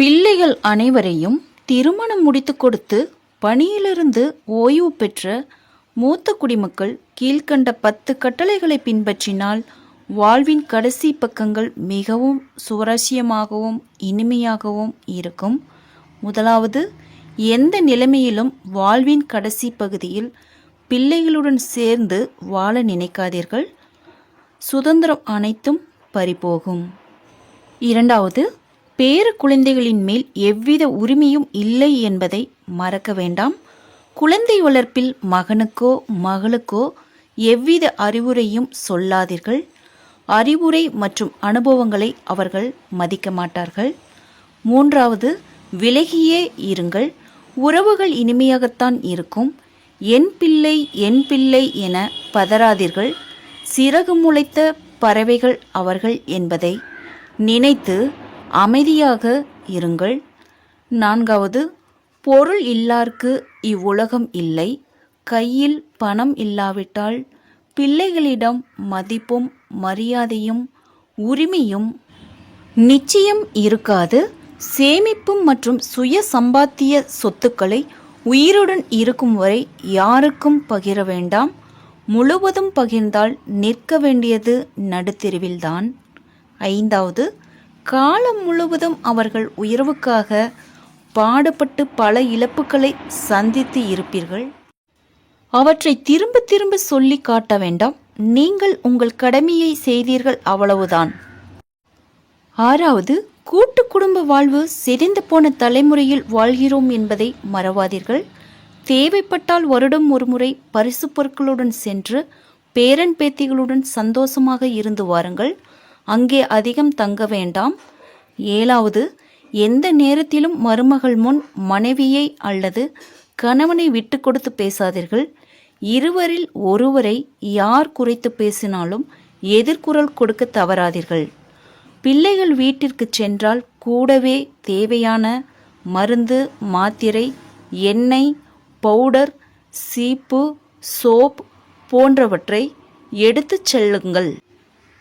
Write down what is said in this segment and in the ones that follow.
பிள்ளைகள் அனைவரையும் திருமணம் முடித்து கொடுத்து பணியிலிருந்து ஓய்வு பெற்ற மூத்த குடிமக்கள் கீழ்கண்ட 10 கட்டளைகளை பின்பற்றினால் வாழ்வின் கடைசி பக்கங்கள் மிகவும் சுவாரஸ்யமாகவும் இனிமையாகவும் இருக்கும். முதலாவது, எந்த நிலைமையிலும் வாழ்வின் கடைசி பகுதியில் பிள்ளைகளுடன் சேர்ந்து வாழ நினைக்காதீர்கள். சுதந்திரம் அனைத்தும் பறிபோகும். இரண்டாவது, பேர குழந்தைகளின் மேல் எவ்வித உரிமையும் இல்லை என்பதை மறக்க வேண்டாம். குழந்தை வளர்ப்பில் மகனுக்கோ மகளுக்கோ எவ்வித அறிவுரையும் சொல்லாதீர்கள். அறிவுரை மற்றும் அனுபவங்களை அவர்கள் மதிக்க மாட்டார்கள். மூன்றாவது, விலகியே இருங்கள். உறவுகள் இனிமையாகத்தான் இருக்கும். என் பிள்ளை என் பிள்ளை என பதறாதீர்கள். சிறகு முளைத்த பறவைகள் அவர்கள் என்பதை நினைத்து அமைதியாக இருங்கள். நான்காவது, பொருள் இல்லார்க்கு இவ்வுலகம் இல்லை. கையில் பணம் இல்லாவிட்டால் பிள்ளைகளிடம் மதிப்பும் மரியாதையும் உரிமையும் நிச்சயம் இருக்காது. சேமிப்பு மற்றும் சுய சம்பாத்திய சொத்துக்களை உயிருடன் இருக்கும் வரை யாருக்கும் பகிர வேண்டாம். முழுவதும் பகிர்ந்தால் நிற்க வேண்டியது நடுத்தெருவில்தான். ஐந்தாவது, காலம் முழுவதும் அவர்கள் உயர்வுக்காக பாடுபட்டு பல இழப்புகளை சந்தித்து இருப்பீர்கள். அவற்றை திரும்ப திரும்ப சொல்லி காட்ட வேண்டாம். நீங்கள் உங்கள் கடமையை செய்தீர்கள், அவ்வளவுதான். ஆறாவது, கூட்டு குடும்ப வாழ்வு சிதைந்து போன தலைமுறையில் வாழ்கிறோம் என்பதை மறவாதீர்கள். தேவைப்பட்டால் வருடம் ஒருமுறை பரிசு பொருட்களுடன் சென்று பேரன் பேத்திகளுடன் சந்தோஷமாக இருந்து வாருங்கள். அங்கே அதிகம் தங்க வேண்டாம். ஏழாவது, எந்த நேரத்திலும் மருமகள் முன் மனைவியை அல்லது கணவனை விட்டு கொடுத்து பேசாதீர்கள். இருவரில் ஒருவரை யார் குறைத்து பேசினாலும் எதிர்குரல் கொடுக்க தவறாதீர்கள். பிள்ளைகள் வீட்டிற்கு சென்றால் கூடவே தேவையான மருந்து, மாத்திரை, எண்ணெய், பவுடர், சீப்பு, சோப் போன்றவற்றை எடுத்துச் செல்லுங்கள்.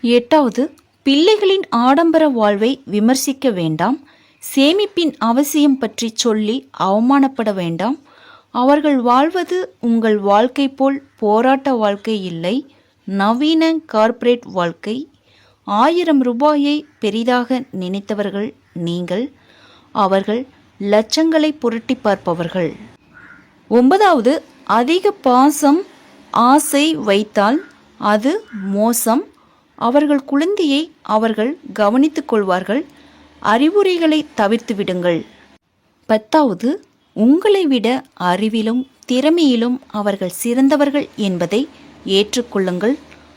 எட்டாவது, பிள்ளைகளின் ஆடம்பர வாழ்வை விமர்சிக்க வேண்டாம். சேமிப்பின் அவசியம் பற்றி சொல்லி அவமானப்பட வேண்டாம். அவர்கள் வாழ்வது உங்கள் வாழ்க்கை போல் போராட்ட வாழ்க்கை இல்லை, நவீன கார்ப்பரேட் வாழ்க்கை. 1000 ரூபாயை பெரிதாக நினைத்தவர்கள் நீங்கள். அவர்கள் லட்சங்களை புரட்டி பார்ப்பவர்கள். ஒன்பதாவது, அதிக பாசம் ஆசை வைத்தால் அது மோசம். அவர்கள் குழந்தையை அவர்கள் கவனித்துக் கொள்வார்கள். அறிவுரைகளை தவிர்த்து விடுங்கள். 10வது, உங்களை விட அறிவிலும் திறமையிலும் அவர்கள் சிறந்தவர்கள் என்பதை ஏற்றுக்கொள்ளுங்கள்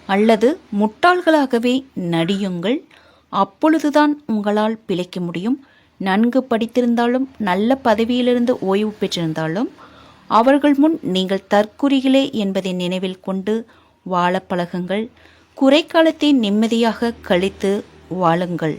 அல்லது முட்டாள்களாகவே நடியுங்கள். அப்பொழுதுதான் உங்களால் பிழைக்க முடியும். நன்கு படித்திருந்தாலும் நல்ல பதவியிலிருந்து ஓய்வு பெற்றிருந்தாலும் அவர்கள் முன் நீங்கள் தற்குறிகளே என்பதை நினைவில் கொண்டு வாழ பழகுங்கள். குறைக்காலத்தை நிம்மதியாக கழித்து வாழுங்கள்.